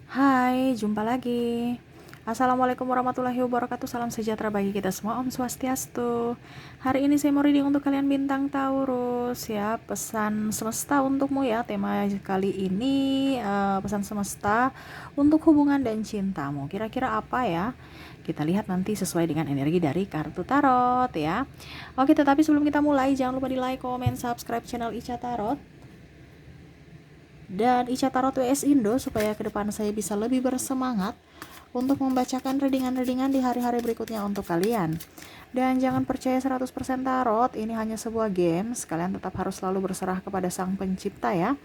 Hai, jumpa lagi. Assalamualaikum warahmatullahi wabarakatuh. Salam sejahtera bagi kita semua. Om Swastiastu. Hari ini saya mau reading untuk kalian bintang Taurus ya. Pesan semesta untukmu ya. Tema kali ini pesan semesta untuk hubungan dan cintamu. Kira-kira apa ya? Kita lihat nanti sesuai dengan energi dari kartu tarot ya. Oke, tetapi sebelum kita mulai jangan lupa di like, comment, subscribe channel Ica Tarot dan Ica Tarot WS Indo supaya ke depan saya bisa lebih bersemangat untuk membacakan readingan-readingan di hari-hari berikutnya untuk kalian. Dan jangan percaya 100% tarot, ini hanya sebuah games, kalian tetap harus selalu berserah kepada sang pencipta ya.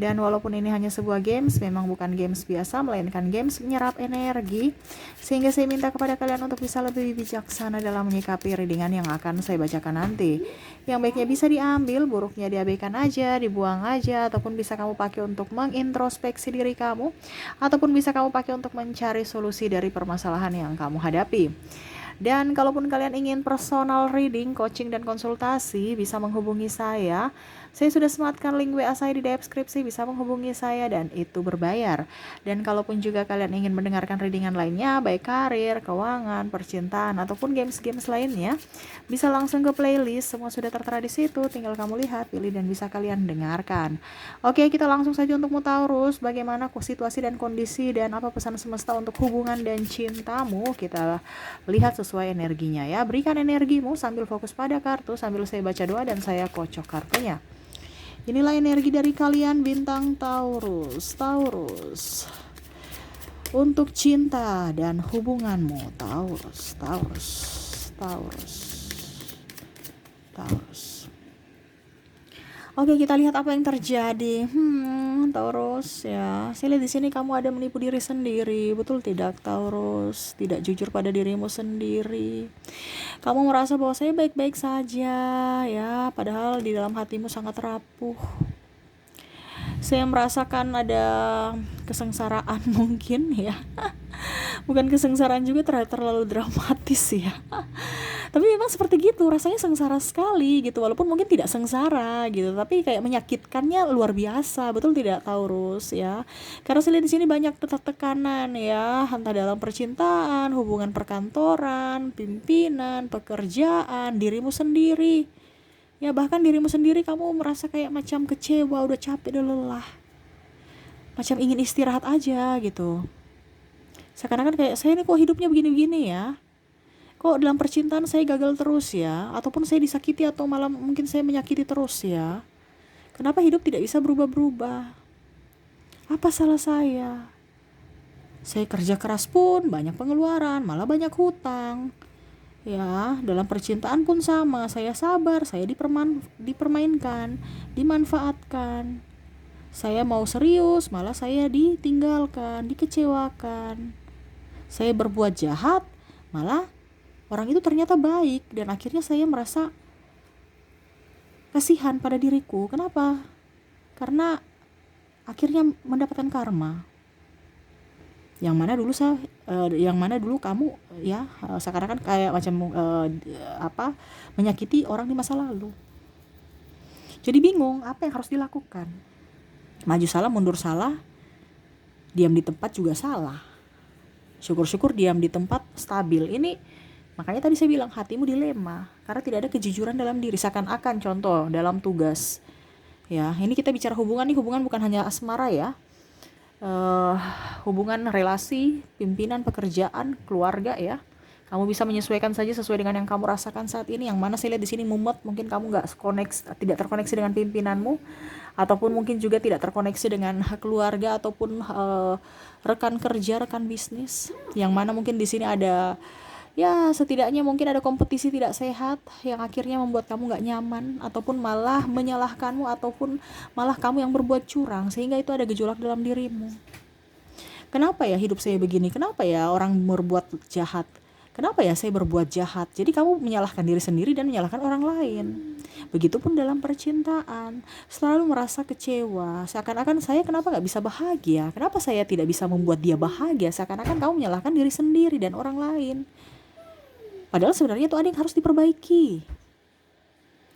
Dan walaupun ini hanya sebuah games, memang bukan games biasa, melainkan games menyerap energi, sehingga saya minta kepada kalian untuk bisa lebih bijaksana dalam menyikapi readingan yang akan saya bacakan nanti. Yang baiknya bisa diambil, buruknya diabaikan aja, dibuang aja, ataupun bisa kamu pakai untuk mengintrospeksi diri kamu, ataupun bisa kamu pakai untuk mencari solusi dari permasalahan yang kamu hadapi. Dan kalaupun kalian ingin personal reading, coaching, dan konsultasi, bisa menghubungi saya. Saya sudah sematkan link WA saya di deskripsi, bisa menghubungi saya dan itu berbayar. Dan kalaupun juga kalian ingin mendengarkan readingan lainnya, baik karir, keuangan, percintaan, ataupun games-games lainnya, bisa langsung ke playlist, semua sudah tertera di situ, tinggal kamu lihat, pilih, dan bisa kalian dengarkan. Oke, kita langsung saja untuk Taurus, bagaimana situasi dan kondisi dan apa pesan semesta untuk hubungan dan cintamu, kita lihat sesuai energinya ya. Berikan energimu sambil fokus pada kartu, sambil saya baca doa dan saya kocok kartunya. Inilah energi dari kalian bintang Taurus. Taurus. Untuk cinta dan hubunganmu, Taurus, Taurus, Taurus, Taurus. Oke, kita lihat apa yang terjadi. Taurus ya. Saya lihat di sini kamu ada menipu diri sendiri. Betul tidak, Taurus? Tidak jujur pada dirimu sendiri. Kamu merasa bahwa saya baik-baik saja ya, padahal di dalam hatimu sangat rapuh. Saya merasakan ada kesengsaraan mungkin ya. Bukan kesengsaraan juga, terlalu dramatis ya. Tapi memang seperti gitu, rasanya sengsara sekali gitu, walaupun mungkin tidak sengsara gitu, tapi kayak menyakitkannya luar biasa, betul tidak, Taurus ya? Karena saya lihat di sini banyak tekanan ya, entah dalam percintaan, hubungan perkantoran, pimpinan, pekerjaan, dirimu sendiri. Ya bahkan dirimu sendiri kamu merasa kayak macam kecewa, udah capek, udah lelah. Macam ingin istirahat aja gitu. Seakan-akan kayak saya ini kok hidupnya begini-begini ya. Kok dalam percintaan saya gagal terus ya, ataupun saya disakiti atau malah mungkin saya menyakiti terus ya. Kenapa hidup tidak bisa berubah-berubah? Apa salah saya? Saya kerja keras pun banyak pengeluaran, malah banyak hutang. Ya, dalam percintaan pun sama, saya sabar, saya dipermainkan, dimanfaatkan. Saya mau serius, malah saya ditinggalkan, dikecewakan. Saya berbuat jahat, malah orang itu ternyata baik, dan akhirnya saya merasa kasihan pada diriku. Kenapa? Karena akhirnya mendapatkan karma. Yang mana dulu kamu ya sekarang kan kayak macam menyakiti orang di masa lalu. Jadi bingung apa yang harus dilakukan. Maju salah, mundur salah, diam di tempat juga salah. Syukur-syukur diam di tempat stabil. Ini makanya tadi saya bilang hatimu dilema karena tidak ada kejujuran dalam diri. Seakan-akan contoh dalam tugas. Ya, ini kita bicara hubungan nih, hubungan bukan hanya asmara ya. Hubungan relasi, pimpinan, pekerjaan, keluarga ya. Kamu bisa menyesuaikan saja sesuai dengan yang kamu rasakan saat ini. Yang mana saya lihat di sini mumet, mungkin kamu tidak terkoneksi dengan pimpinanmu, ataupun mungkin juga tidak terkoneksi dengan keluarga ataupun rekan kerja, rekan bisnis. Yang mana mungkin di sini ada ya setidaknya mungkin ada kompetisi tidak sehat yang akhirnya membuat kamu gak nyaman, ataupun malah menyalahkanmu, ataupun malah kamu yang berbuat curang, sehingga itu ada gejolak dalam dirimu. Kenapa ya hidup saya begini? Kenapa ya orang berbuat jahat? Kenapa ya saya berbuat jahat? Jadi kamu menyalahkan diri sendiri dan menyalahkan orang lain. Begitupun dalam percintaan, selalu merasa kecewa. Seakan-akan saya kenapa gak bisa bahagia? Kenapa saya tidak bisa membuat dia bahagia? Seakan-akan kamu menyalahkan diri sendiri dan orang lain. Padahal sebenarnya itu ada yang harus diperbaiki.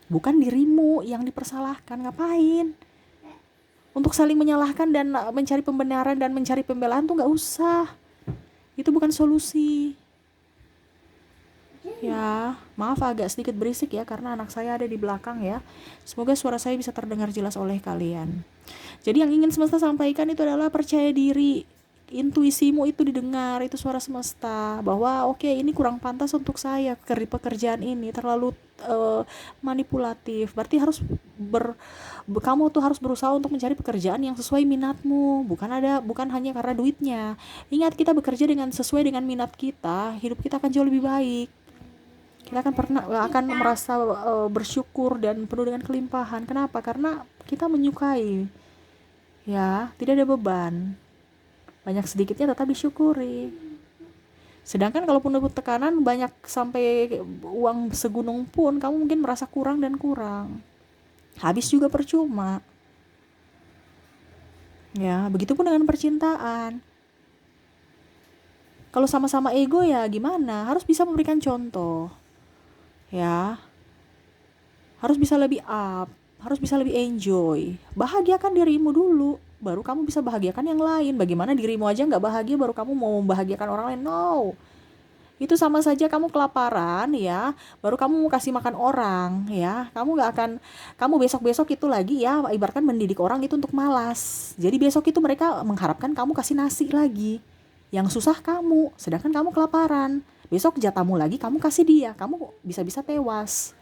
Bukan dirimu yang dipersalahkan. Ngapain? Untuk saling menyalahkan dan mencari pembenaran dan mencari pembelaan tuh nggak usah. Itu bukan solusi. Ya, maaf agak sedikit berisik ya karena anak saya ada di belakang ya. Semoga suara saya bisa terdengar jelas oleh kalian. Jadi yang ingin semesta sampaikan itu adalah percaya diri. Intuisimu itu didengar, itu suara semesta bahwa oke, ini kurang pantas untuk saya, pekerjaan ini terlalu manipulatif. Berarti harus kamu tuh harus berusaha untuk mencari pekerjaan yang sesuai minatmu, bukan hanya karena duitnya. Ingat, kita bekerja dengan sesuai dengan minat kita, hidup kita akan jauh lebih baik. Kita akan merasa bersyukur dan penuh dengan kelimpahan. Kenapa? Karena kita menyukai. Ya, tidak ada beban. Banyak sedikitnya tetap disyukuri. Sedangkan kalaupun dapat tekanan banyak sampai uang segunung pun, kamu mungkin merasa kurang dan kurang. Habis juga percuma. Ya, begitupun dengan percintaan. Kalau sama-sama ego ya gimana? Harus bisa memberikan contoh. Ya, harus bisa lebih up, harus bisa lebih enjoy. Bahagiakan dirimu dulu, baru kamu bisa bahagiakan yang lain. Bagaimana dirimu aja nggak bahagia, baru kamu mau membahagiakan orang lain? No, itu sama saja kamu kelaparan ya, baru kamu mau kasih makan orang ya. Kamu besok-besok itu lagi ya, ibaratkan mendidik orang itu untuk malas. Jadi besok itu mereka mengharapkan kamu kasih nasi lagi. Yang susah kamu, sedangkan kamu kelaparan. Besok jatahmu lagi kamu kasih dia, kamu bisa-bisa tewas.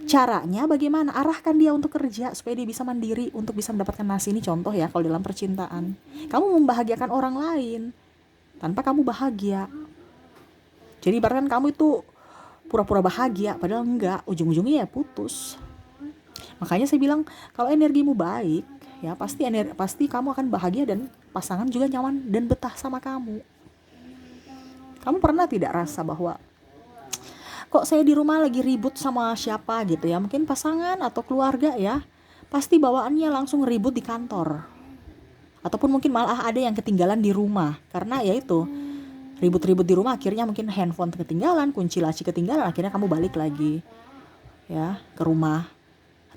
Caranya bagaimana? Arahkan dia untuk kerja supaya dia bisa mandiri untuk bisa mendapatkan nasi. Ini contoh ya kalau dalam percintaan. Kamu membahagiakan orang lain tanpa kamu bahagia. Jadi ibaratkan kamu itu pura-pura bahagia padahal enggak, ujung-ujungnya ya putus. Makanya saya bilang kalau energimu baik, ya pasti kamu akan bahagia dan pasangan juga nyaman dan betah sama kamu. Kamu pernah tidak rasa bahwa kok saya di rumah lagi ribut sama siapa gitu ya, mungkin pasangan atau keluarga ya, pasti bawaannya langsung ribut di kantor, ataupun mungkin malah ada yang ketinggalan di rumah karena ya itu ribut-ribut di rumah, akhirnya mungkin handphone ketinggalan, kunci laci ketinggalan, akhirnya kamu balik lagi ya ke rumah,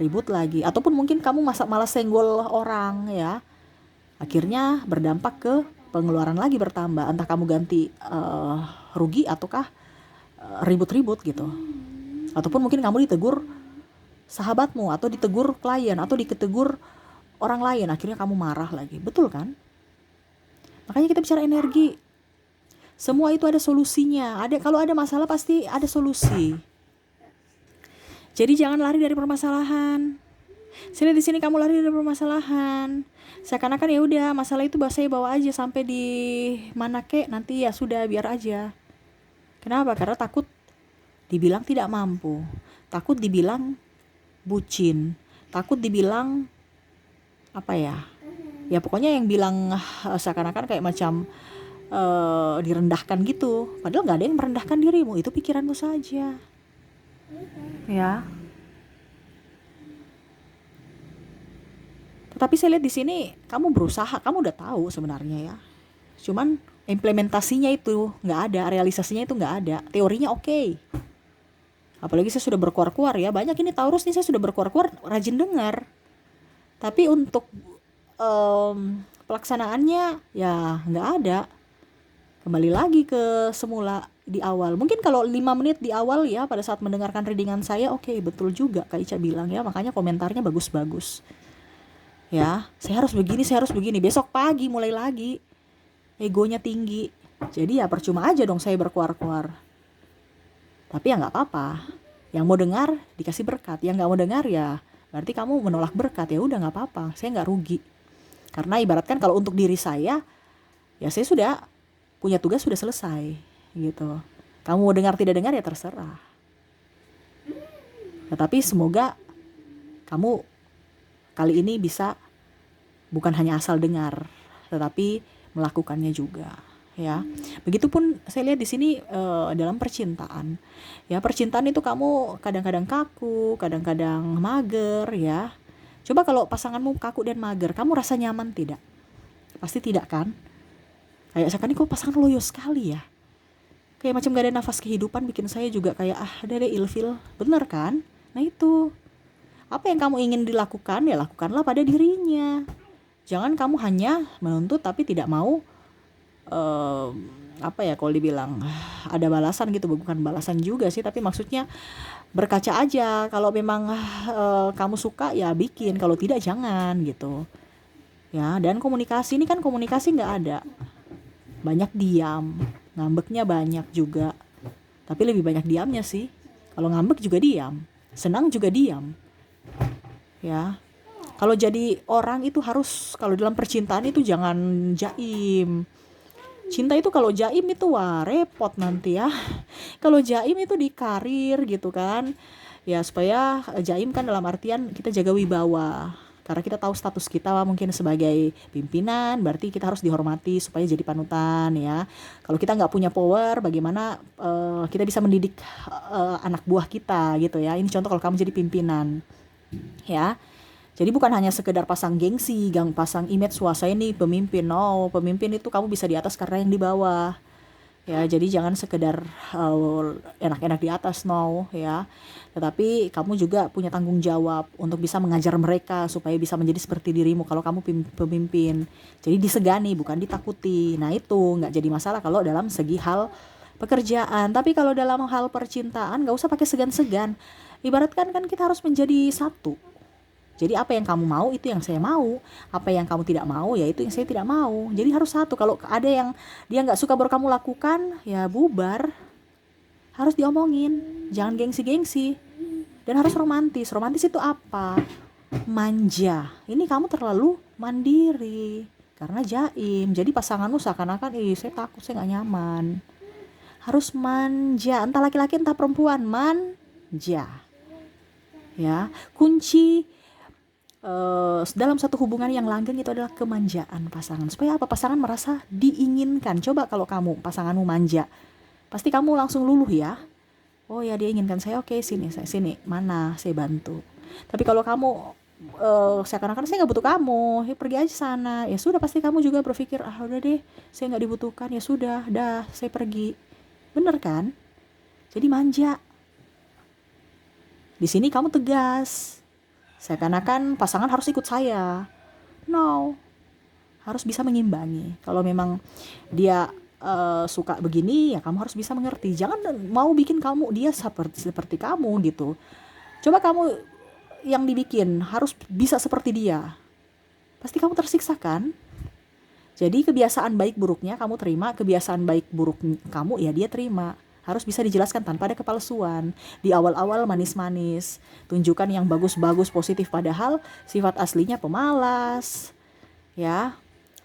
ribut lagi. Ataupun mungkin kamu malas senggol orang ya, akhirnya berdampak ke pengeluaran lagi bertambah, entah kamu ganti rugi ataukah ribut-ribut gitu. Ataupun mungkin kamu ditegur sahabatmu atau ditegur klien atau ditegur orang lain, akhirnya kamu marah lagi. Betul kan? Makanya kita bicara energi. Semua itu ada solusinya. Kalau ada masalah pasti ada solusi. Jadi jangan lari dari permasalahan. Saya lihat di sini kamu lari dari permasalahan. Seakan-akan ya udah masalah itu saya bawa aja sampai di mana kek, nanti ya sudah biar aja. Kenapa? Karena takut dibilang tidak mampu, takut dibilang bucin, takut dibilang apa ya? Ya pokoknya yang bilang seakan-akan kayak macam direndahkan gitu. Padahal nggak ada yang merendahkan dirimu, itu pikiranmu saja. Ya. Tetapi saya lihat di sini kamu berusaha, kamu udah tahu sebenarnya ya. Cuman implementasinya itu nggak ada, realisasinya itu nggak ada. Teorinya oke. Apalagi saya sudah berkuar-kuar ya, banyak ini Taurus nih, saya sudah berkuar-kuar, rajin dengar. Tapi untuk pelaksanaannya ya nggak ada. Kembali lagi ke semula di awal. Mungkin kalau 5 menit di awal ya pada saat mendengarkan readingan saya, oke, betul juga Kak Ica bilang ya, makanya komentarnya bagus-bagus. Ya, saya harus begini, besok pagi mulai lagi. Egonya tinggi. Jadi ya percuma aja dong saya berkuar-kuar. Tapi ya gak apa-apa. Yang mau dengar dikasih berkat, yang gak mau dengar ya berarti kamu menolak berkat, ya udah gak apa-apa, saya gak rugi. Karena ibaratkan kalau untuk diri saya, ya saya sudah punya tugas, sudah selesai gitu. Kamu mau dengar tidak dengar ya terserah. Tetapi semoga kamu kali ini bisa bukan hanya asal dengar, tetapi melakukannya juga. Ya, begitupun saya lihat di sini dalam percintaan. Ya, percintaan itu kamu kadang-kadang kaku, kadang-kadang mager ya. Coba kalau pasanganmu kaku dan mager, kamu rasa nyaman tidak? Pasti tidak kan? Kayak sekarang ini kok pasangan loyo sekali ya. Kayak macam gak ada nafas kehidupan, bikin saya juga kayak ada deh ilfil. Bener kan? Nah itu. Apa yang kamu ingin dilakukan, ya lakukanlah pada dirinya. Jangan kamu hanya menuntut tapi tidak mau eh, apa ya kalau dibilang ada balasan gitu. Bukan balasan juga sih, tapi maksudnya berkaca aja. Kalau memang kamu suka ya bikin, kalau tidak jangan gitu ya. Dan komunikasi ini kan, komunikasi nggak ada, banyak diam, ngambeknya banyak juga, tapi lebih banyak diamnya sih. Kalau ngambek juga diam, senang juga diam ya. Kalau jadi orang itu harus, kalau dalam percintaan itu jangan jaim. Cinta itu kalau jaim itu wah repot nanti ya. Kalau jaim itu di karir gitu kan. Ya supaya jaim kan dalam artian kita jaga wibawa. Karena kita tahu status kita mungkin sebagai pimpinan, berarti kita harus dihormati supaya jadi panutan ya. Kalau kita nggak punya power, bagaimana kita bisa mendidik anak buah kita gitu ya. Ini contoh kalau kamu jadi pimpinan ya. Jadi bukan hanya sekedar pasang gengsi, pasang image swasta ini pemimpin. No, pemimpin itu kamu bisa di atas karena yang di bawah. Ya, jadi jangan sekedar enak-enak di atas, no ya. Tetapi kamu juga punya tanggung jawab untuk bisa mengajar mereka supaya bisa menjadi seperti dirimu kalau kamu pemimpin. Jadi disegani bukan ditakuti. Nah, itu nggak jadi masalah kalau dalam segi hal pekerjaan. Tapi kalau dalam hal percintaan nggak usah pakai segan-segan. Ibaratkan kan kita harus menjadi satu. Jadi apa yang kamu mau itu yang saya mau, apa yang kamu tidak mau ya itu yang saya tidak mau. Jadi harus satu. Kalau ada yang dia nggak suka baru kamu lakukan, ya bubar. Harus diomongin, jangan gengsi-gengsi. Dan harus romantis. Romantis itu apa? Manja. Ini kamu terlalu mandiri karena jaim. Jadi pasanganmu seakan-akan, saya takut, saya nggak nyaman. Harus manja, entah laki-laki entah perempuan, manja. Ya, kunci dalam satu hubungan yang langgeng itu adalah kemanjaan pasangan. Supaya apa? Pasangan merasa diinginkan. Coba kalau kamu pasanganmu manja, pasti kamu langsung luluh ya. Oh ya, dia inginkan saya, oke sini, saya sini, mana saya bantu. Tapi kalau kamu seakan-akan saya nggak butuh kamu, ya pergi aja sana, ya sudah pasti kamu juga berpikir udah deh, saya nggak dibutuhkan, ya sudah, dah saya pergi. Bener kan? Jadi manja. Di sini kamu tegas. Seakan-akan pasangan harus ikut saya. No, harus bisa mengimbangi. Kalau memang dia suka begini, ya kamu harus bisa mengerti. Jangan mau bikin dia seperti kamu gitu. Coba kamu yang dibikin harus bisa seperti dia. Pasti kamu tersiksa kan? Jadi kebiasaan baik buruknya kamu terima, kebiasaan baik buruk kamu ya dia terima. Harus bisa dijelaskan tanpa ada kepalsuan. Di awal-awal manis-manis, tunjukkan yang bagus-bagus positif, padahal sifat aslinya pemalas, ya,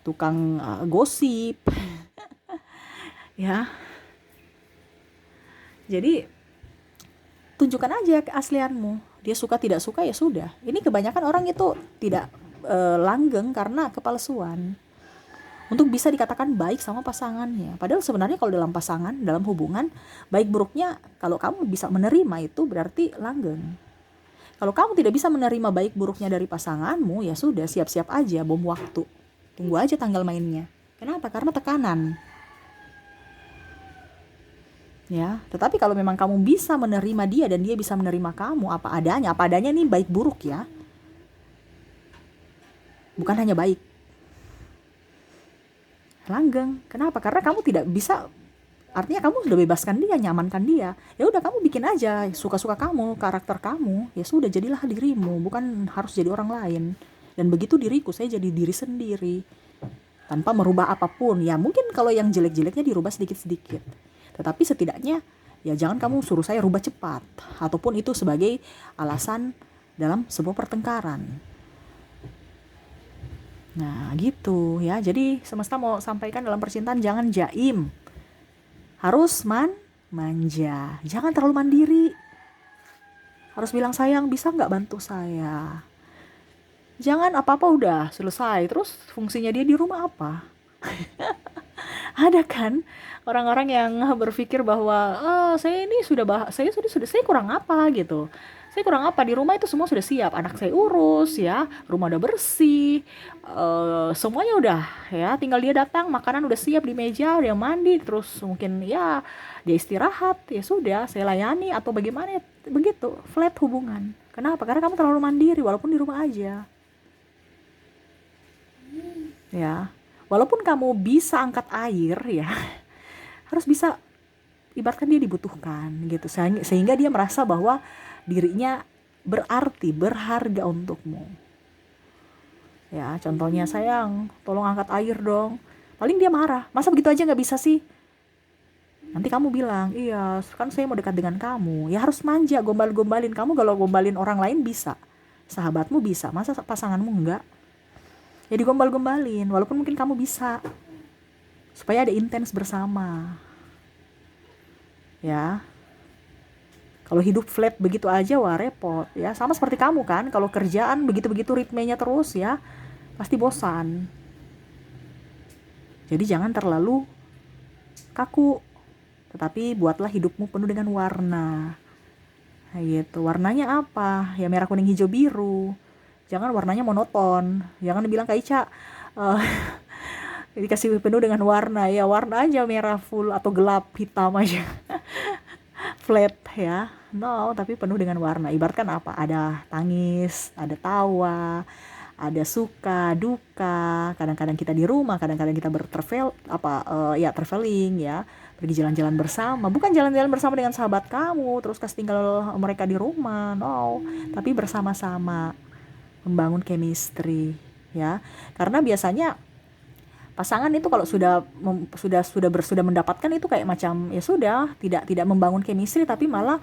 tukang gosip, ya. Jadi tunjukkan aja keaslianmu. Dia suka tidak suka ya sudah. Ini kebanyakan orang itu tidak langgeng karena kepalsuan. Untuk bisa dikatakan baik sama pasangannya. Padahal sebenarnya kalau dalam pasangan, dalam hubungan, baik buruknya kalau kamu bisa menerima itu berarti langgeng. Kalau kamu tidak bisa menerima baik buruknya dari pasanganmu, ya sudah, siap-siap aja bom waktu. Tunggu aja tanggal mainnya. Kenapa? Karena tekanan. Ya, tetapi kalau memang kamu bisa menerima dia dan dia bisa menerima kamu apa adanya nih baik buruk ya. Bukan hanya baik. Langgeng. Kenapa? Karena kamu tidak bisa, artinya kamu sudah bebaskan dia, nyamankan dia. Ya udah kamu bikin aja suka-suka kamu, karakter kamu. Ya sudah, jadilah dirimu, bukan harus jadi orang lain. Dan begitu diriku, saya jadi diri sendiri. Tanpa merubah apapun. Ya mungkin kalau yang jelek-jeleknya dirubah sedikit-sedikit. Tetapi setidaknya ya jangan kamu suruh saya rubah cepat, ataupun itu sebagai alasan dalam sebuah pertengkaran. Nah gitu ya. Jadi semesta mau sampaikan dalam percintaan, jangan jaim, harus manja, jangan terlalu mandiri. Harus bilang sayang, bisa gak bantu saya. Jangan apa-apa udah selesai, terus fungsinya dia di rumah apa? Ada kan orang-orang yang berpikir bahwa saya ini saya kurang apa gitu. Saya kurang apa di rumah itu semua sudah siap, anak saya urus ya, rumah udah bersih, semuanya udah ya, tinggal dia datang, makanan udah siap di meja, dia mandi, terus mungkin ya dia istirahat, ya sudah saya layani atau bagaimana begitu, flat hubungan. Kenapa? Karena kamu terlalu mandiri walaupun di rumah aja. Ya. Walaupun kamu bisa angkat air ya, harus bisa ibaratkan dia dibutuhkan gitu sehingga dia merasa bahwa dirinya berarti, berharga untukmu. Ya, contohnya sayang, tolong angkat air dong. Paling dia marah. Masa begitu aja nggak bisa sih? Nanti kamu bilang, iya kan saya mau dekat dengan kamu. Ya harus manja, gombal-gombalin. Kamu kalau gombalin orang lain bisa. Sahabatmu bisa, masa pasanganmu enggak? Ya digombal-gombalin, walaupun mungkin kamu bisa. Supaya ada intens bersama. Ya, kalau hidup flat begitu aja wah repot ya. Sama seperti kamu kan, kalau kerjaan begitu-begitu ritmenya terus ya, pasti bosan. Jadi jangan terlalu kaku, tetapi buatlah hidupmu penuh dengan warna. Nah, gitu. Warnanya apa? Ya merah, kuning, hijau, biru. Jangan warnanya monoton. Jangan dibilang Kak Ica, eh, dikasih penuh dengan warna. Ya warna aja merah full atau gelap hitam aja. Flat ya. No, tapi penuh dengan warna. Ibaratkan apa? Ada tangis, ada tawa, ada suka, duka. Kadang-kadang kita di rumah, kadang-kadang kita traveling ya, pergi jalan-jalan bersama. Bukan jalan-jalan bersama dengan sahabat kamu, terus kasih tinggal mereka di rumah. No, tapi bersama-sama membangun chemistry ya. Karena biasanya pasangan itu kalau sudah mendapatkan itu kayak macam ya sudah tidak membangun chemistry tapi malah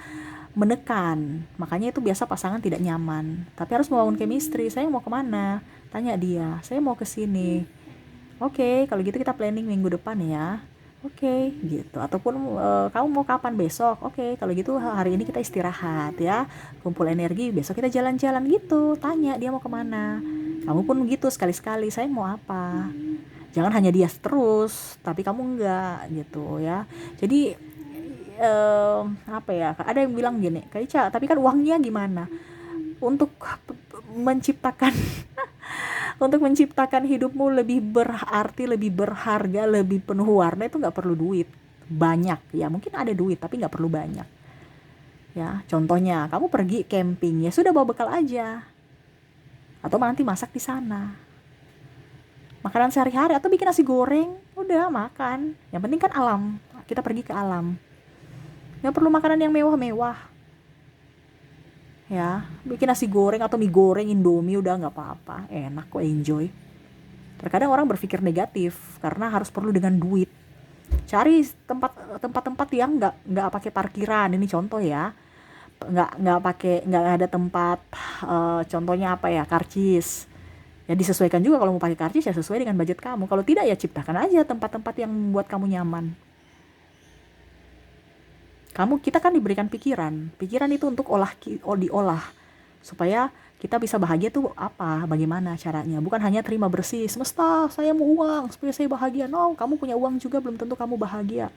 menekan. Makanya itu biasa pasangan tidak nyaman. Tapi harus membangun chemistry. Saya mau kemana? Tanya dia. Saya mau ke sini. Oke, kalau gitu kita planning minggu depan ya. Oke, gitu. Ataupun kamu mau kapan besok? Oke, kalau gitu hari ini kita istirahat ya. Kumpul energi, besok kita jalan-jalan gitu. Tanya dia mau kemana. Kamu pun gitu sekali-sekali. Saya mau apa? Jangan hanya dia terus, tapi kamu enggak gitu ya. Jadi apa ya? Ada yang bilang gini, Kak Ica, tapi kan uangnya gimana? Untuk menciptakan untuk menciptakan hidupmu lebih berarti, lebih berharga, lebih penuh warna itu nggak perlu duit banyak ya. Mungkin ada duit tapi nggak perlu banyak ya. Contohnya kamu pergi camping ya sudah bawa bekal aja, atau nanti masak di sana makanan sehari-hari, atau bikin nasi goreng udah makan. Yang penting kan alam, kita pergi ke alam, nggak perlu makanan yang mewah-mewah ya. Bikin nasi goreng atau mie goreng Indomie udah nggak apa-apa, enak kok, enjoy. Terkadang orang berpikir negatif karena harus perlu dengan duit. Cari tempat-tempat yang nggak pakai parkiran, ini contoh ya. Nggak ada tempat, contohnya apa ya, karcis. Ya disesuaikan juga, kalau mau pakai karcis ya sesuai dengan budget kamu. Kalau tidak ya ciptakan aja tempat-tempat yang membuat kamu nyaman. Kita kan diberikan pikiran itu untuk diolah supaya kita bisa bahagia tuh apa, bagaimana caranya. Bukan hanya terima bersih, semesta saya mau uang supaya saya bahagia. No, kamu punya uang juga belum tentu kamu bahagia.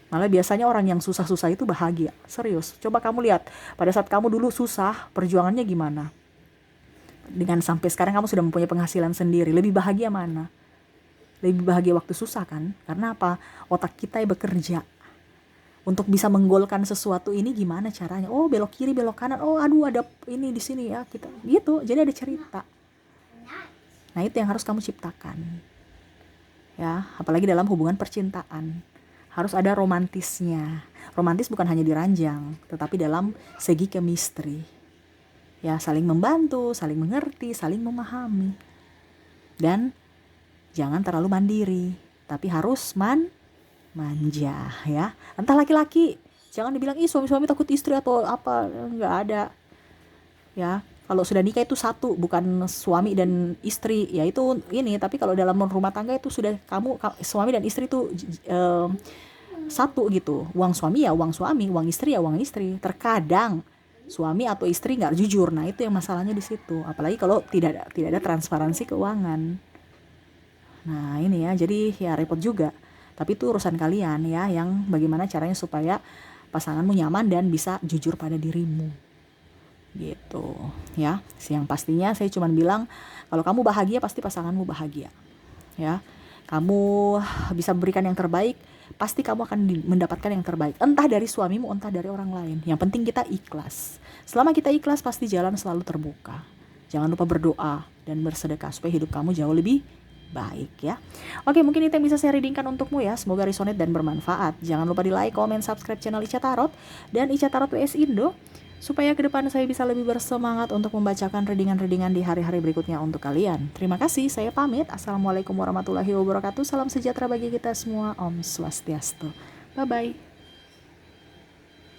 Malah biasanya orang yang susah-susah itu bahagia. Serius, coba kamu lihat pada saat kamu dulu susah, perjuangannya gimana. Dengan sampai sekarang kamu sudah mempunyai penghasilan sendiri, lebih bahagia mana? Lebih bahagia waktu susah kan? Karena apa? Otak kita yang bekerja untuk bisa menggolkan sesuatu ini gimana caranya. Oh, belok kiri, belok kanan. Oh, aduh ada ini di sini ya, kita gitu. Jadi ada cerita. Nah, itu yang harus kamu ciptakan. Ya, apalagi dalam hubungan percintaan. Harus ada romantisnya. Romantis bukan hanya diranjang, tetapi dalam segi chemistry. Ya, saling membantu, saling mengerti, saling memahami. Dan jangan terlalu mandiri, tapi harus manja ya. Entah laki-laki, jangan dibilang ih suami-suami takut istri atau apa, nggak ada ya. Kalau sudah nikah itu satu, bukan suami dan istri ya, itu ini. Tapi kalau dalam rumah tangga itu sudah suami dan istri itu satu gitu. Uang suami ya uang suami, uang istri ya uang istri. Terkadang suami atau istri nggak jujur, nah itu yang masalahnya di situ. Apalagi kalau tidak ada transparansi keuangan. Nah ini ya, jadi ya repot juga. Tapi itu urusan kalian ya, yang bagaimana caranya supaya pasanganmu nyaman dan bisa jujur pada dirimu. Gitu ya. Yang pastinya saya cuma bilang, kalau kamu bahagia pasti pasanganmu bahagia. Ya. Kamu bisa memberikan yang terbaik, pasti kamu akan mendapatkan yang terbaik. Entah dari suamimu, entah dari orang lain. Yang penting kita ikhlas. Selama kita ikhlas, pasti jalan selalu terbuka. Jangan lupa berdoa dan bersedekah supaya hidup kamu jauh lebih baik ya. Oke, mungkin itu yang bisa saya readingkan untukmu ya. Semoga resonate dan bermanfaat. Jangan lupa di like, comment, subscribe channel Ica Tarot dan Ica Tarot WS Indo, supaya ke depan saya bisa lebih bersemangat untuk membacakan readingan-readingan di hari-hari berikutnya untuk kalian. Terima kasih, saya pamit. Assalamualaikum warahmatullahi wabarakatuh. Salam sejahtera bagi kita semua. Om Swastiastu. Bye-bye.